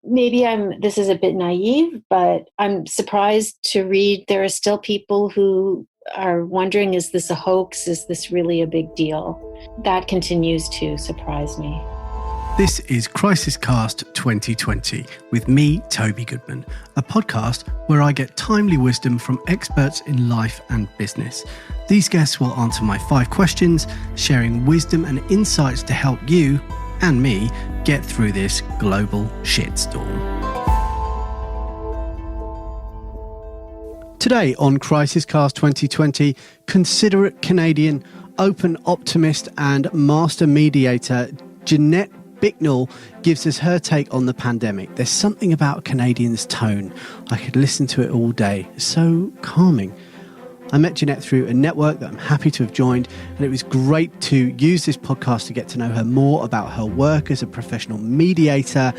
maybe this is a bit naive, but I'm surprised to read there are still people who are wondering, is this a hoax? Is this really a big deal? That continues to surprise me. This is CrisisCast 2020 with me, Toby Goodman, a podcast where I get timely wisdom from experts in life and business. These guests will answer my 5 questions, sharing wisdom and insights to help you and me get through this global shitstorm. Today on CrisisCast 2020, Considerate Canadian, Open Optimist and Master Mediator Jeanette Bicknell gives us her take on the pandemic. There's something about a Canadian's tone. I could listen to it all day. It's so calming. I met Jeanette through a network that I'm happy to have joined, and it was great to use this podcast to get to know her more about her work as a professional mediator,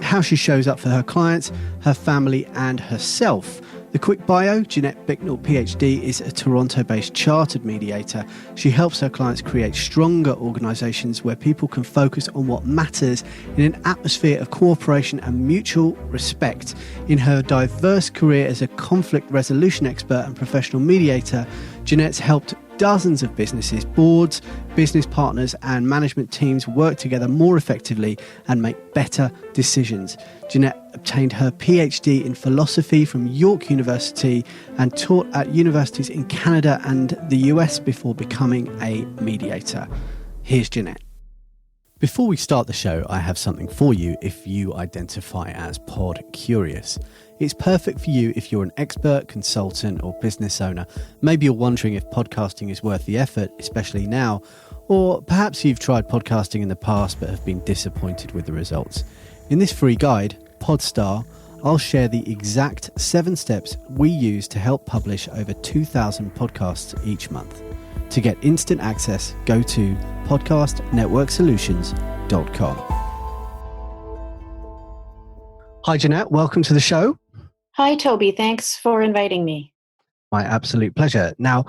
how she shows up for her clients, her family, and herself. The quick bio: Jeanette Bicknell, Ph.D, is a Toronto-based Chartered Mediator. She helps her clients create stronger organisations where people can focus on what matters in an atmosphere of cooperation and mutual respect. In her diverse career as a conflict resolution expert and professional mediator, Jeanette's helped dozens of businesses, boards, business partners and management teams work together more effectively and make better decisions. Jeanette obtained her Ph.D. in philosophy from York University and taught at universities in Canada and the US before becoming a mediator. Here's Jeanette. Before we start the show, I have something for you if you identify as pod curious. It's perfect for you if you're an expert, consultant or business owner. Maybe you're wondering if podcasting is worth the effort, especially now, or perhaps you've tried podcasting in the past but have been disappointed with the results. In this free guide, Podstar, I'll share the exact 7 steps we use to help publish over 2,000 podcasts each month. To get instant access, go to podcastnetworksolutions.com. Hi, Jeanette. Welcome to the show. Hi, Toby. Thanks for inviting me. My absolute pleasure. Now,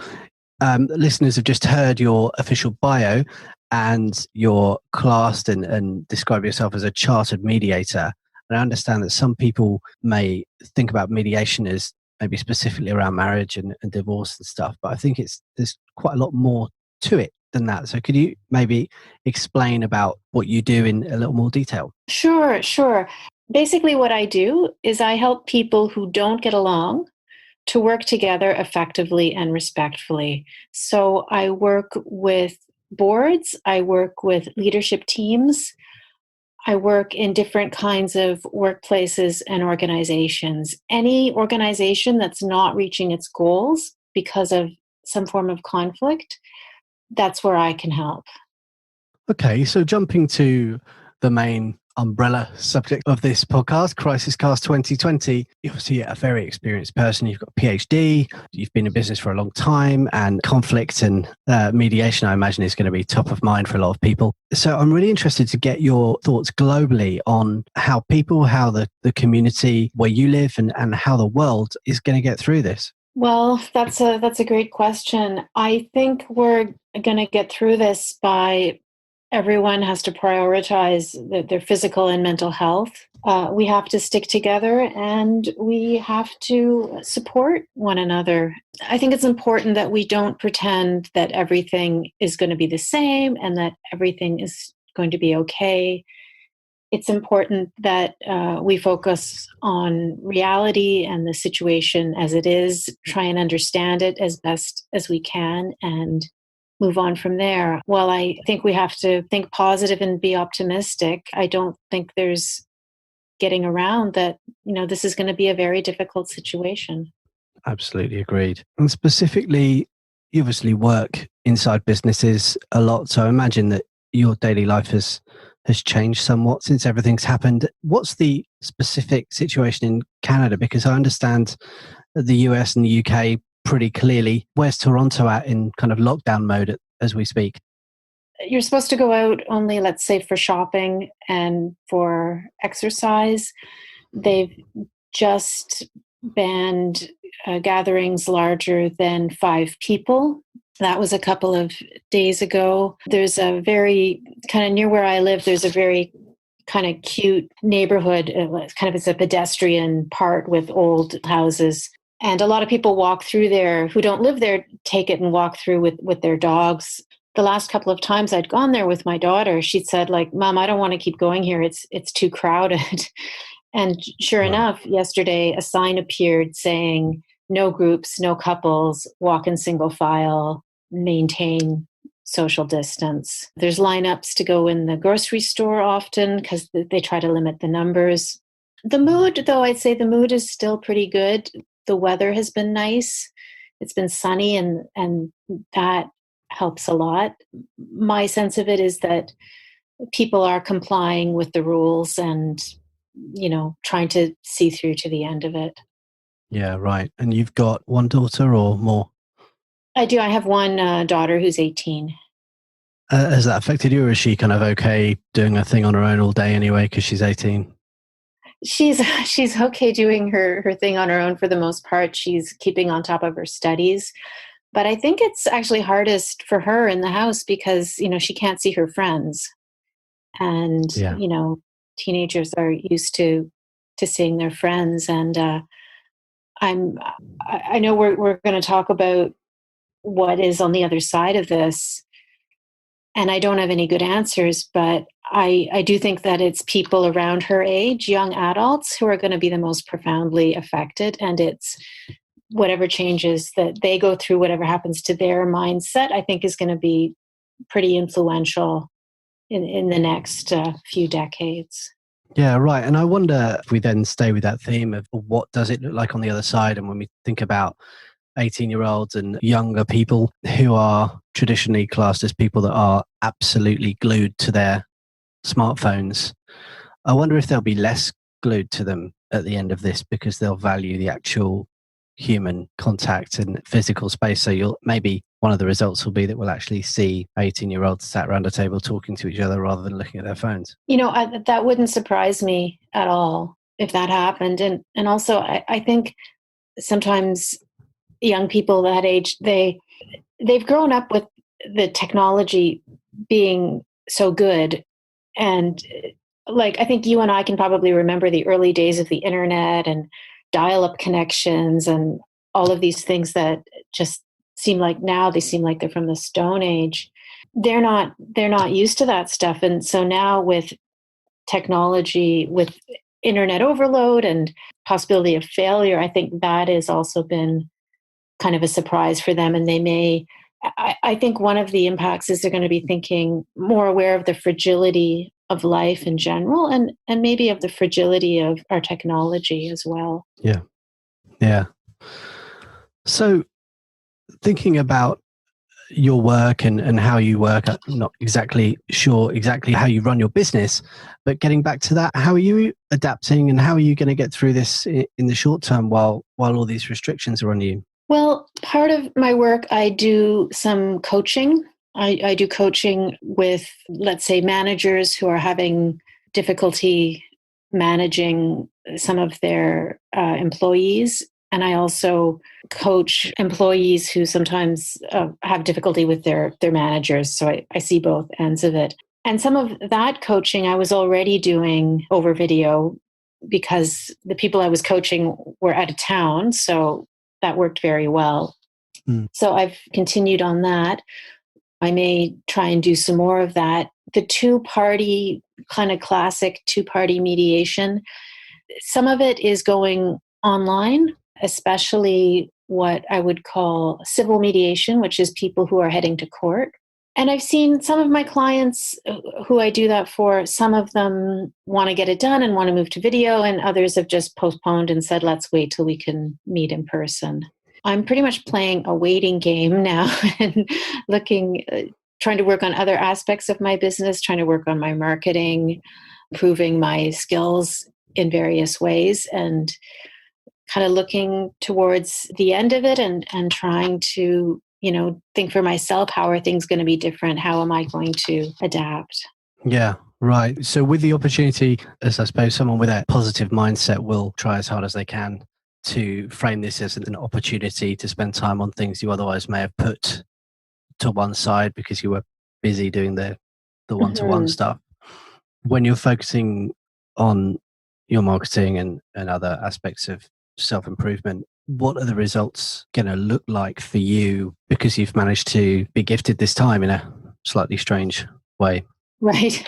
listeners have just heard your official bio, and you're classed and describe yourself as a chartered mediator. And I understand that some people may think about mediation as maybe specifically around marriage and divorce and stuff, but I think there's quite a lot more to it than that. So could you maybe explain about what you do in a little more detail? Sure. Basically, what I do is I help people who don't get along to work together effectively and respectfully. So I work with boards, I work with leadership teams, I work in different kinds of workplaces and organizations. Any organization that's not reaching its goals because of some form of conflict, that's where I can help. Okay, so jumping to the main umbrella subject of this podcast, CrisisCast 2020. You're obviously a very experienced person. You've got a PhD, you've been in business for a long time, and conflict and mediation, I imagine, is going to be top of mind for a lot of people. So I'm really interested to get your thoughts globally on how people, how the community where you live and how the world is going to get through this. Well, that's a great question. I think we're going to get through this by everyone has to prioritize their physical and mental health. We have to stick together and we have to support one another. I think it's important that we don't pretend that everything is going to be the same and that everything is going to be okay. It's important that we focus on reality and the situation as it is, try and understand it as best as we can, and move on from there. While I think we have to think positive and be optimistic, I don't think there's getting around that, this is going to be a very difficult situation. Absolutely agreed. And specifically, you obviously work inside businesses a lot, so I imagine that your daily life has changed somewhat since everything's happened. What's the specific situation in Canada? Because I understand the US and the UK pretty clearly. Where's Toronto at in kind of lockdown mode as we speak? You're supposed to go out only, let's say, for shopping and for exercise. They've just banned gatherings larger than 5 people. That was a couple of days ago. There's a very, kind of near where I live, there's a very kind of cute neighborhood. It's a pedestrian part with old houses. And a lot of people walk through there who don't live there, take it and walk through with their dogs. The last couple of times I'd gone there with my daughter, she'd said, like, Mom, I don't want to keep going here. It's too crowded. And sure enough, yesterday a sign appeared saying, no groups, no couples, walk in single file, maintain social distance. There's lineups to go in the grocery store often because they try to limit the numbers. The mood, though, I'd say the mood is still pretty good. The weather has been nice. It's been sunny, and that helps a lot. My sense of it is that people are complying with the rules and, trying to see through to the end of it. Yeah, right. And you've got one daughter or more? I do. I have one daughter who's 18. Has that affected you, or is she kind of okay doing her thing on her own all day anyway because she's 18? She's okay doing her thing on her own for the most part. She's keeping on top of her studies. But I think it's actually hardest for her in the house because, she can't see her friends. And, teenagers are used to seeing their friends. And I know we're going to talk about what is on the other side of this. And I don't have any good answers, but I do think that it's people around her age, young adults, who are going to be the most profoundly affected. And it's whatever changes that they go through, whatever happens to their mindset, I think is going to be pretty influential in the next few decades. Yeah, right. And I wonder if we then stay with that theme of what does it look like on the other side? And when we think about 18-year-olds and younger people who are traditionally classed as people that are absolutely glued to their smartphones, I wonder if they'll be less glued to them at the end of this because they'll value the actual human contact and physical space. So maybe one of the results will be that we'll actually see 18-year-olds sat around a table talking to each other rather than looking at their phones. That wouldn't surprise me at all if that happened. And also, I think sometimes young people that age, they've grown up with the technology being so good. And I think you and I can probably remember the early days of the internet and dial-up connections and all of these things that just seem like they're from the Stone Age. They're not used to that stuff. And so now with technology, with internet overload and possibility of failure, I think that has also been kind of a surprise for them. And I think one of the impacts is they're going to be thinking more aware of the fragility of life in general and maybe of the fragility of our technology as well. Yeah. Yeah. So thinking about your work and how you work, I'm not exactly sure how you run your business, but getting back to that, how are you adapting and how are you going to get through this in the short term while all these restrictions are on you? Well, part of my work, I do some coaching. I do coaching with, let's say, managers who are having difficulty managing some of their employees. And I also coach employees who sometimes have difficulty with their managers. So I see both ends of it. And some of that coaching I was already doing over video because the people I was coaching were out of town. So that worked very well. So I've continued on that. I may try and do some more of that. The two-party, kind of classic two-party mediation, some of it is going online, especially what I would call civil mediation, which is people who are heading to court. And I've seen some of my clients who I do that for, some of them want to get it done and want to move to video, and others have just postponed and said, let's wait till we can meet in person. I'm pretty much playing a waiting game now and trying to work on other aspects of my business, trying to work on my marketing, improving my skills in various ways, and kind of looking towards the end of it and trying to, think for myself, how are things going to be different? How am I going to adapt? Yeah, right. So with the opportunity, as I suppose someone with a positive mindset will try as hard as they can to frame this as an opportunity to spend time on things you otherwise may have put to one side because you were busy doing the one-to-one stuff. when you're focusing on your marketing and other aspects of self-improvement, what are the results going to look like for you because you've managed to be gifted this time in a slightly strange way? Right.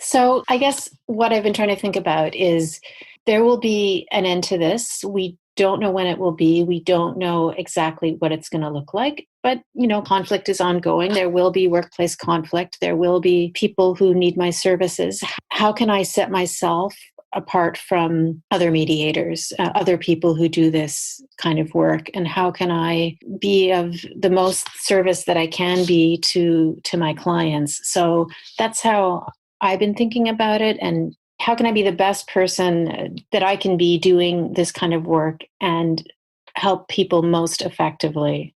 So I guess what I've been trying to think about is there will be an end to this. We don't know when it will be. We don't know exactly what it's going to look like. But, conflict is ongoing. There will be workplace conflict. There will be people who need my services. How can I set myself apart from other mediators, other people who do this kind of work? And how can I be of the most service that I can be to my clients? So that's how I've been thinking about it. And how can I be the best person that I can be doing this kind of work and help people most effectively?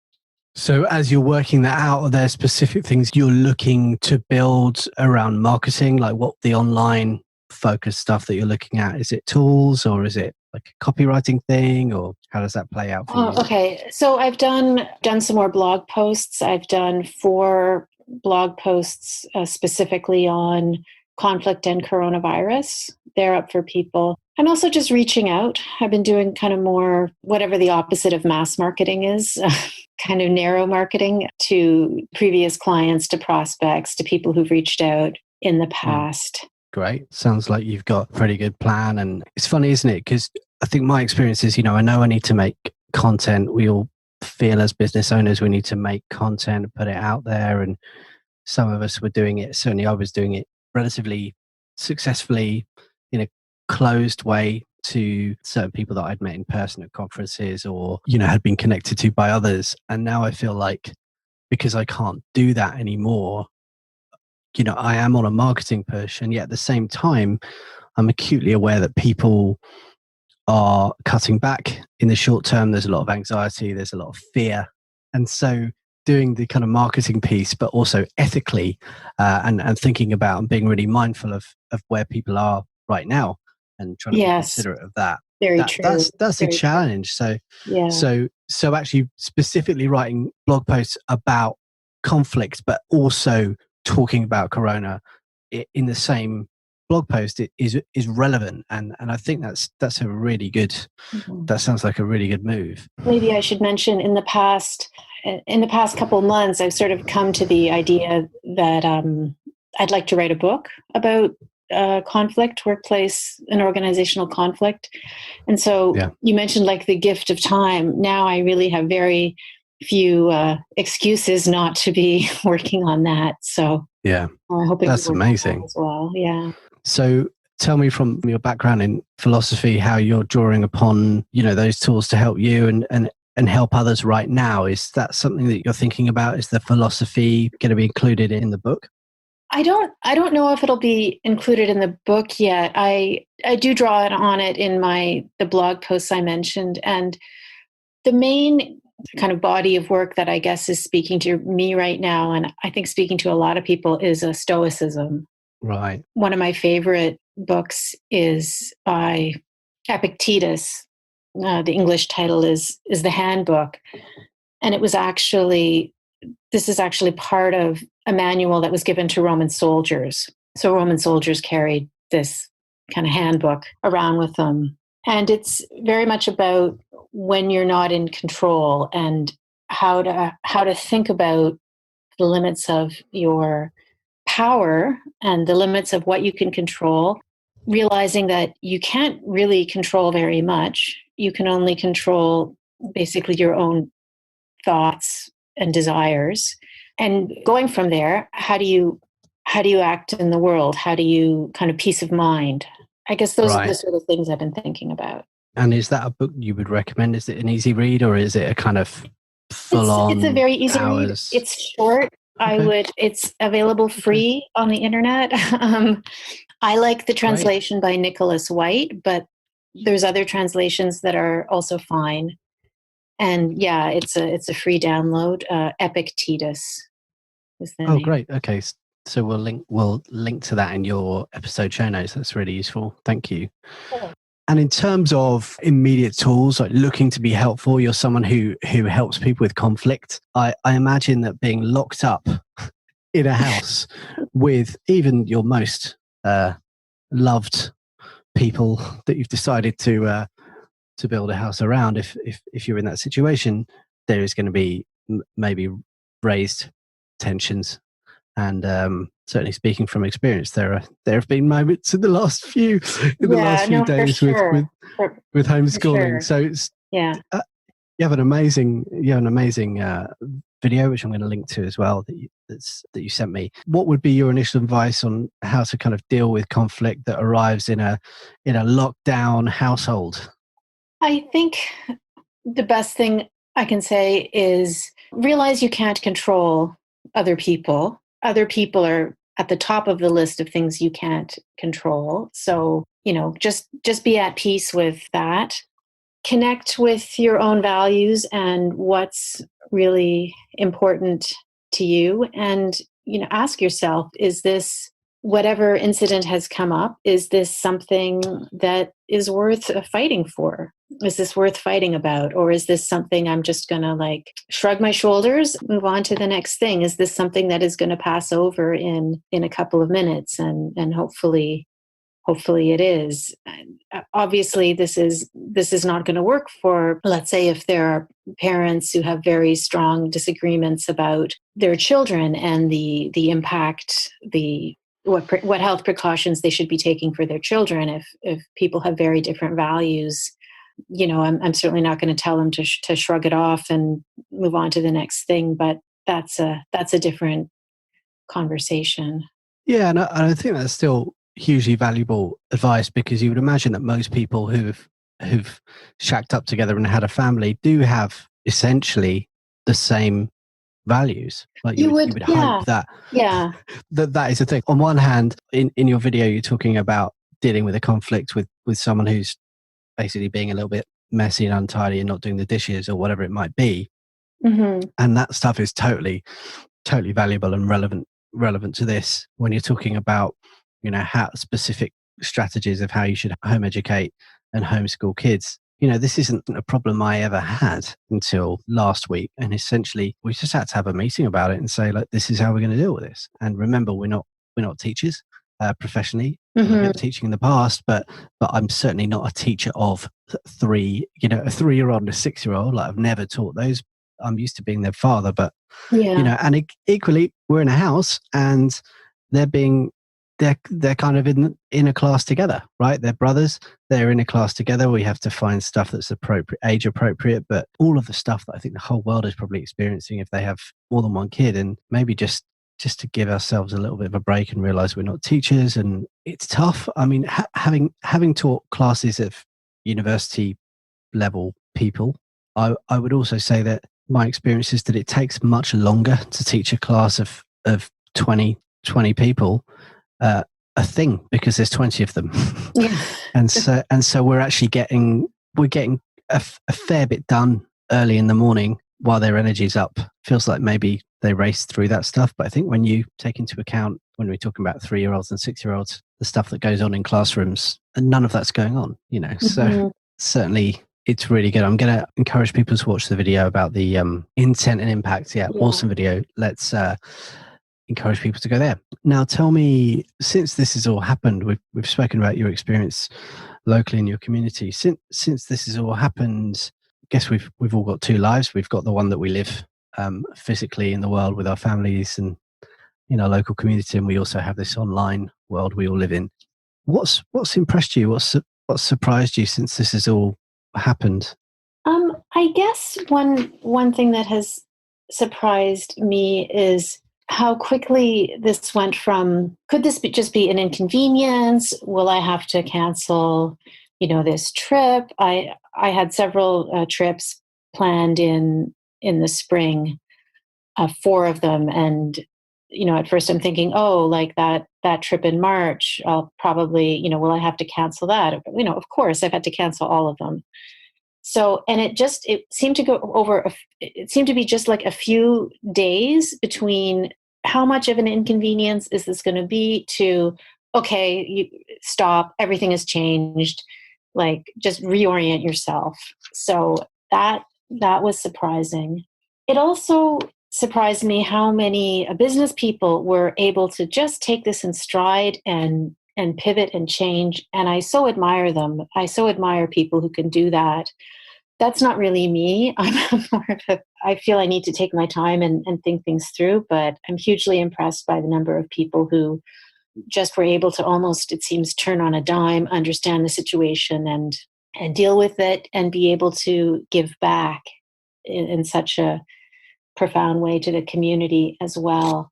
So as you're working that out, are there specific things you're looking to build around marketing? Like what the online focus stuff that you're looking at? Is it tools or is it like a copywriting thing, or how does that play out for you? Okay. So I've done some more blog posts. I've done 4 blog posts specifically on conflict and coronavirus. They're up for people. I'm also just reaching out. I've been doing kind of more whatever the opposite of mass marketing is, kind of narrow marketing to previous clients, to prospects, to people who've reached out in the past. Great. Sounds like you've got a pretty good plan. And it's funny, isn't it? Because I think my experience is, I know I need to make content. We all feel as business owners, we need to make content and put it out there. And some of us were doing it. Certainly I was doing it relatively successfully in a closed way to certain people that I'd met in person at conferences or, had been connected to by others. And now I feel like because I can't do that anymore, I am on a marketing push, and yet at the same time, I'm acutely aware that people are cutting back in the short term. There's a lot of anxiety, there's a lot of fear. And so doing the kind of marketing piece, but also ethically and thinking about and being really mindful of where people are right now and trying to be considerate of that. Very true. That's a challenge. So actually specifically writing blog posts about conflict, but also talking about corona in the same blog post is relevant, and I think that's a really good that sounds like a really good move. Maybe I should mention in the past couple of months I've sort of come to the idea that I'd like to write a book about conflict, workplace and organizational conflict. And so you mentioned like the gift of time. Now I really have very few excuses not to be working on that. So I hope that's amazing as well. Yeah. So tell me from your background in philosophy how you're drawing upon those tools to help you and help others right now. Is that something that you're thinking about? Is the philosophy going to be included in the book? I don't know if it'll be included in the book yet. I do draw on it in the blog posts I mentioned, and the main kind of body of work that I guess is speaking to me right now, and I think speaking to a lot of people, is a Stoicism. Right. One of my favorite books is by Epictetus. The English title is The Handbook, and this is actually part of a manual that was given to Roman soldiers. So Roman soldiers carried this kind of handbook around with them, and it's very much about when you're not in control and how to think about the limits of your power and the limits of what you can control, realizing that you can't really control very much. You can only control basically your own thoughts and desires. And going from there, how do you act in the world? How do you kind of peace of mind? I guess those are the sort of things I've been thinking about. And is that a book you would recommend? Is it an easy read, or is it a kind of full-on? It's a very easy read. It's short. Okay. It's available free on the internet. I like the translation by Nicholas White, but there's other translations that are also fine. And it's a free download. Epictetus is the name. Great. Okay. So we'll link to that in your episode show notes. That's really useful. Thank you. Cool. And in terms of immediate tools, like looking to be helpful, you're someone who helps people with conflict. I imagine that being locked up in a house with even your most loved people that you've decided to build a house around, if you're in that situation, there is going to be maybe raised tensions. And certainly speaking from experience, there have been moments in the last few days sure. with homeschooling. Sure. So it's, yeah. You have an amazing video, which I'm going to link to as well, that you sent me. What would be your initial advice on how to kind of deal with conflict that arrives in a lockdown household? I think the best thing I can say is realize you can't control other people. Other people are at the top of the list of things you can't control. So, just be at peace with that. Connect with your own values and what's really important to you. And, ask yourself, is this, whatever incident has come up, is this something that is worth fighting for? Is this worth fighting about? Or is this something I'm just going to shrug my shoulders, move on to the next thing? Is this something that is going to pass over in a couple of minutes? And hopefully it is. Obviously, this is not going to work for, let's say, if there are parents who have very strong disagreements about their children and the impact, what health precautions they should be taking for their children. If people have very different values, I'm certainly not going to tell them to shrug it off and move on to the next thing. But that's a different conversation. Yeah, and I think that's still hugely valuable advice, because you would imagine that most people who've shacked up together and had a family do have essentially the same values. You would hope that that is a thing. On one hand, in your video, you're talking about dealing with a conflict with someone who's basically being a little bit messy and untidy and not doing the dishes or whatever it might be. Mm-hmm. And that stuff is totally valuable and relevant to this when you're talking about how specific strategies of how you should home educate and homeschool kids. This isn't a problem I ever had until last week, and essentially we just had to have a meeting about it and say, this is how we're going to deal with this. And remember, we're not teachers professionally. Mm-hmm. I've been teaching in the past, but I'm certainly not a teacher of three, a 3-year-old and a 6-year-old. I've never taught those. I'm used to being their father, but and equally, we're in a house and they're kind of in a class together, right? They're brothers. They're in a class together. We have to find stuff that's age appropriate, but all of the stuff that I think the whole world is probably experiencing if they have more than one kid, and maybe just to give ourselves a little bit of a break and realize we're not teachers. And it's tough. I mean, having taught classes of university level people, I would also say that my experience is that it takes much longer to teach a class of 20 people a thing, because there's 20 of them. Yeah. and so we're getting a fair bit done early in the morning while their energy's up. Feels like maybe they race through that stuff, but I think when you take into account, when we're talking about 3-year-olds and 6-year-olds, the stuff that goes on in classrooms, and none of that's going on, Mm-hmm. So certainly it's really good. I'm going to encourage people to watch the video about the intent and impact. Yeah, awesome video. Let's encourage people to go there. Now, tell me, since this has all happened, we've spoken about your experience locally in your community. Since this has all happened, I guess we've all got two lives. We've got the one that we live physically in the world with our families and in our local community, and we also have this online world we all live in. What's impressed you? What's surprised you since this has all happened? I guess one thing that has surprised me is how quickly this went from, could this just be an inconvenience? Will I have to cancel, this trip? I had several trips planned in the spring, 4 of them. And, at first I'm thinking, like that trip in March, I'll probably, will I have to cancel that? Of course I've had to cancel all of them. So, and it seemed to go over, it seemed to be just like a few days between how much of an inconvenience is this going to be to, okay, you stop, everything has changed, just reorient yourself. So that was surprising. It also surprised me how many business people were able to just take this in stride and and pivot and change. And I so admire them. I so admire people who can do that. That's not really me. I'm more of I feel I need to take my time and think things through, but I'm hugely impressed by the number of people who just were able to almost, it seems, turn on a dime, understand the situation and deal with it and be able to give back in such a profound way to the community as well.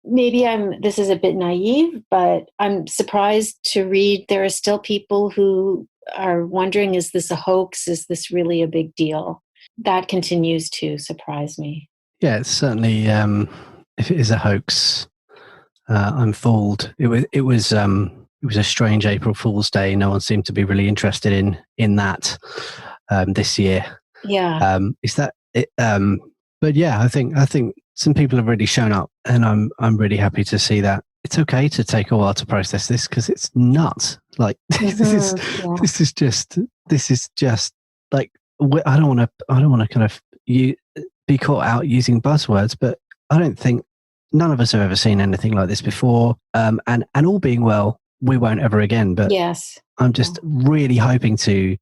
Maybe this is a bit naive, but I'm surprised to read there are still people who are wondering, is this a hoax? Is this really a big deal? That continues to surprise me. Yeah, it's certainly, if it is a hoax, I'm fooled. It was a strange April Fool's Day. No one seemed to be really interested in that this year. Yeah. Is that it? But yeah, I think some people have really shown up, and I'm really happy to see that. It's okay to take a while to process this because it's nuts. Like this is just like, I don't want to kind of be caught out using buzzwords, but I don't think none of us have ever seen anything like this before. And all being well, we won't ever again. But yes, I'm just really hoping to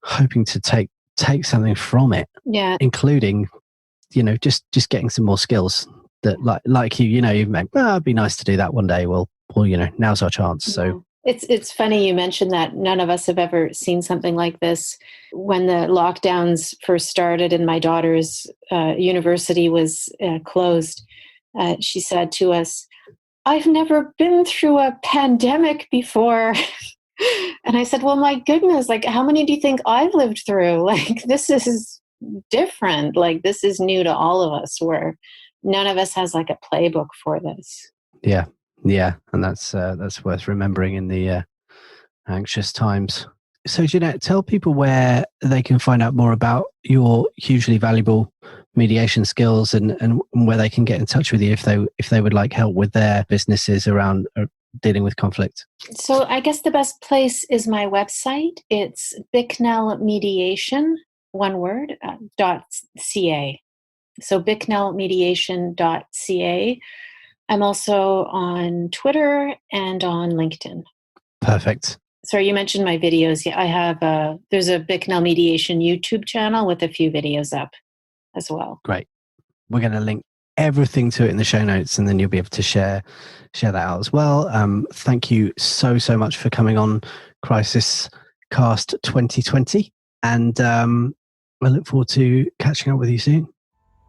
take something from it. Yeah, including, just getting some more skills that like you make. Well, it'd be nice to do that one day. Well, now's our chance. So it's funny you mentioned that. None of us have ever seen something like this. When the lockdowns first started and my daughter's university was closed, she said to us, "I've never been through a pandemic before." And I said, well, my goodness, like, how many do you think I've lived through? Like, this is different. Like, this is new to all of us, where none of us has like a playbook for this. Yeah. And that's worth remembering in the anxious times. So, Jeanette, tell people where they can find out more about your hugely valuable mediation skills and where they can get in touch with you if they would like help with their businesses around dealing with conflict. So I guess the best place is my website. It's Bicknell Mediation, one word, .ca. So bicknellmediation.ca. I'm also on Twitter and on LinkedIn. Perfect. Sorry, you mentioned my videos. Yeah, I have there's a Bicknell Mediation YouTube channel with a few videos up as well. Great. We're going to link everything to it in the show notes, and then you'll be able to share that out as well. Thank you so much for coming on CrisisCast 2020, and I look forward to catching up with you soon.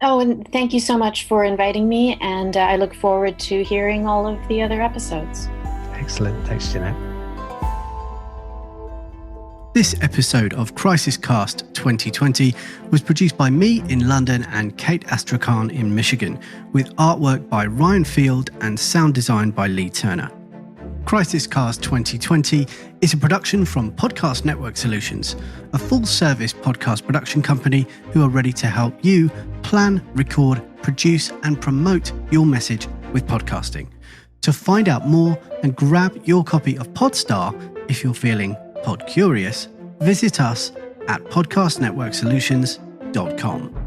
Oh, and thank you so much for inviting me, and I look forward to hearing all of the other episodes. Excellent. Thanks, Jeanette. This episode of CrisisCast 2020 was produced by me in London and Kate Astrakhan in Michigan, with artwork by Ryan Field and sound design by Lee Turner. CrisisCast 2020 is a production from Podcast Network Solutions, a full-service podcast production company who are ready to help you plan, record, produce and promote your message with podcasting. To find out more and grab your copy of Podstar if you're feeling pod curious, visit us at podcastnetworksolutions.com.